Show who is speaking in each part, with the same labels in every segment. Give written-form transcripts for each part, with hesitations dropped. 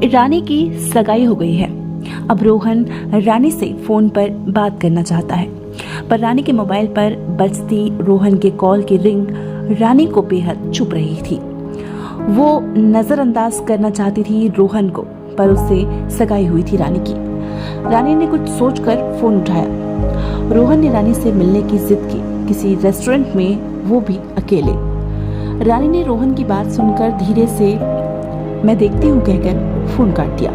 Speaker 1: रानी की सगाई हो गई है। अब रोहन रानी से फोन पर बात करना चाहता है, पर रानी के मोबाइल पर बजती रोहन के कॉल की रिंग रानी को बेहद चुभ रही थी। वो नजरअंदाज करना चाहती थी रोहन को, पर उससे सगाई हुई थी रानी की। रानी ने कुछ सोचकर फोन उठाया। रोहन ने रानी से मिलने की जिद की, किसी रेस्टोरेंट में, वो भी अकेले। रानी ने रोहन की बात सुनकर धीरे से मैं देखती हूँ कहकर फोन काट दिया।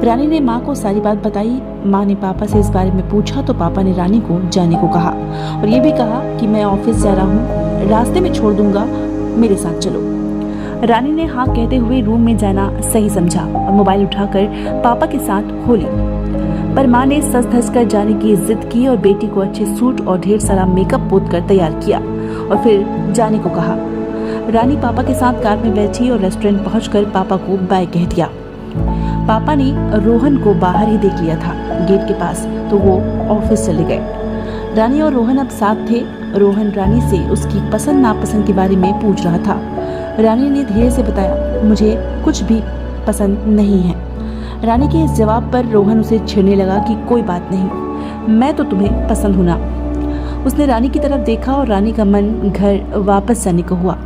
Speaker 1: रानी ने माँ को सारी बात बताई। माँ ने पापा से इस बारे में पूछा तो पापा ने रानी को जाने को कहा और ये भी कहा कि मैं ऑफिस जा रहा हूँ, रास्ते में छोड़ दूंगा, मेरे साथ चलो। रानी ने हाँ कहते हुए रूम में जाना सही समझा और मोबाइल उठाकर पापा के साथ हो ली, पर माँ ने सज धज कर जाने की जिद की और बेटी को अच्छे सूट और ढेर सारा मेकअप पोत कर तैयार किया और फिर जाने को कहा। रानी पापा के साथ कार में बैठी और रेस्टोरेंट पहुंचकर पापा को बाय कह दिया। पापा ने रोहन को बाहर ही देख लिया था गेट के पास, तो वो ऑफिस चले गए। रानी और रोहन अब साथ थे। रोहन रानी से उसकी पसंद नापसंद के बारे में पूछ रहा था। रानी ने धीरे से बताया, मुझे कुछ भी पसंद नहीं है। रानी के इस जवाब पर रोहन उसे छेड़ने लगा कि कोई बात नहीं, मैं तो तुम्हें पसंद हूं ना। उसने रानी की तरफ देखा और रानी का मन घर वापस जाने को हुआ।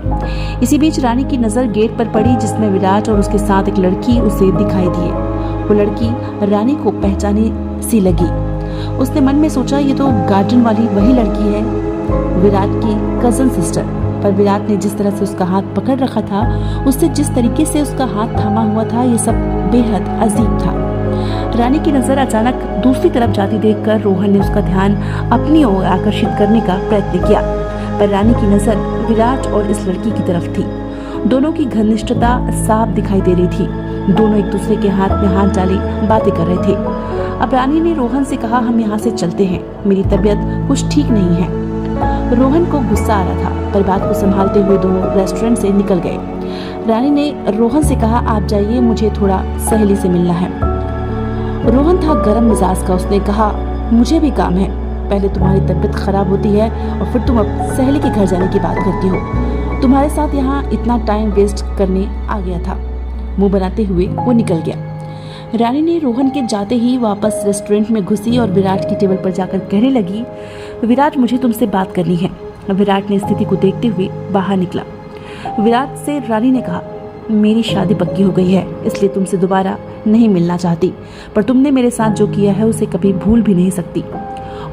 Speaker 1: इसी बीच रानी की नजर गेट पर पड़ी, जिसमें विराट और उसके साथ एक लड़की उसे दिखाई दी। वो लड़की रानी को पहचानी सी लगी। उसने मन में सोचा, ये तो गार्डन वाली वही लड़की है, विराट की कजन सिस्टर। पर विराट ने जिस तरह से उसका हाथ पकड़ रखा था, उससे जिस तरीके से उसका हाथ थामा हुआ था, ये सब बेहद अजीब था। रानी की नजर अचानक दूसरी तरफ जाती देखकर रोहन ने उसका ध्यान अपनी ओर आकर्षित करने का प्रयत्न किया, पर रानी की नजर विराट और इस लड़की की तरफ थी। दोनों की घनिष्ठता साफ दिखाई दे रही थी। दोनों एक दूसरे के हाथ में हाथ डाले बातें कर रहे थे। अब रानी ने रोहन से कहा, हम यहाँ से चलते हैं, मेरी तबीयत कुछ ठीक नहीं है। रोहन को गुस्सा आ रहा था, पर बात को संभालते हुए दोनों रेस्टोरेंट से निकल गए। रानी ने रोहन से कहा, आप जाइए, मुझे थोड़ा सहेली से मिलना है। रोहन था गर्म मिजाज का। उसने कहा, मुझे भी काम है, पहले तुम्हारी तबीयत खराब होती है और फिर तुम अब सहेली के घर जाने की बात करती हो। तुम्हारे साथ यहाँ इतना टाइम वेस्ट करने आ गया था। मुंह बनाते हुए वो निकल गया। रानी ने रोहन के जाते ही वापस रेस्टोरेंट में घुसी और विराट की टेबल पर जाकर कहने लगी, विराट, मुझे तुमसे बात करनी है। विराट ने स्थिति को देखते हुए बाहर निकला। विराट से रानी ने कहा, मेरी शादी पक्की हो गई है, इसलिए तुमसे दोबारा नहीं मिलना चाहती, पर तुमने मेरे साथ जो किया है उसे कभी भूल भी नहीं सकती।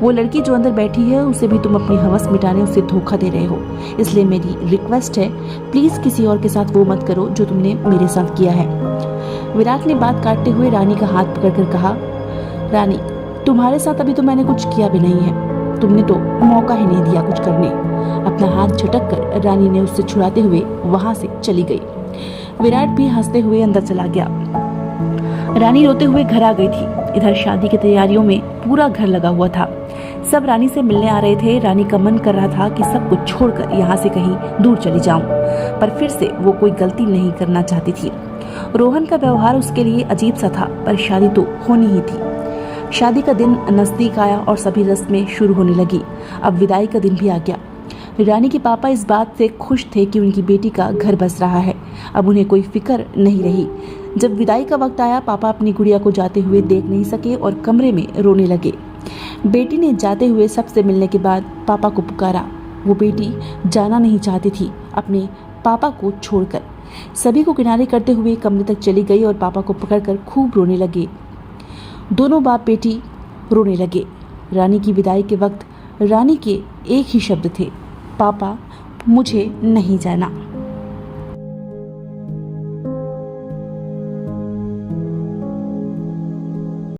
Speaker 1: वो लड़की जो अंदर बैठी है, उसे भी तुम अपनी हवस मिटाने उसे धोखा दे रहे हो। इसलिए मेरी रिक्वेस्ट है, प्लीज किसी और के साथ वो मत करो जो तुमने मेरे साथ किया है। विराट ने बात काटते हुए रानी का हाथ पकड़कर कहा, रानी, तुम्हारे साथ अभी तो मैंने कुछ किया भी नहीं है, तुमने तो मौका ही नहीं दिया कुछ करने। अपना हाथ झटक कर रानी ने उससे छुड़ाते हुए वहां से चली गई। विराट भी हंसते हुए अंदर चला गया। रानी रोते हुए घर आ गई थी। इधर शादी की तैयारियों में पूरा घर लगा हुआ था। सब रानी से मिलने आ रहे थे। रानी का मन कर रहा था कि सब कुछ छोड़कर यहाँ से कहीं दूर चली जाऊं, पर फिर से वो कोई गलती नहीं करना चाहती थी। रोहन का व्यवहार उसके लिए अजीब सा था, पर शादी तो होनी ही थी। शादी का दिन नजदीक आया और सभी रस्में शुरू होने लगी। अब विदाई का दिन भी आ गया। रानी के पापा इस बात से खुश थे कि उनकी बेटी का घर बस रहा है। अब उन्हें कोई फिक्र नहीं रही। जब विदाई का वक्त आया, पापा अपनी गुड़िया को जाते हुए देख नहीं सके और कमरे में रोने लगे। बेटी ने जाते हुए सबसे मिलने के बाद पापा को पुकारा। वो बेटी जाना नहीं चाहती थी अपने पापा को छोड़कर। सभी को किनारे करते हुए कमरे तक चली गई और पापा को पकड़कर खूब रोने लगे। दोनों बाप बेटी रोने लगे। रानी की विदाई के वक्त रानी के एक ही शब्द थे, पापा, मुझे नहीं जाना।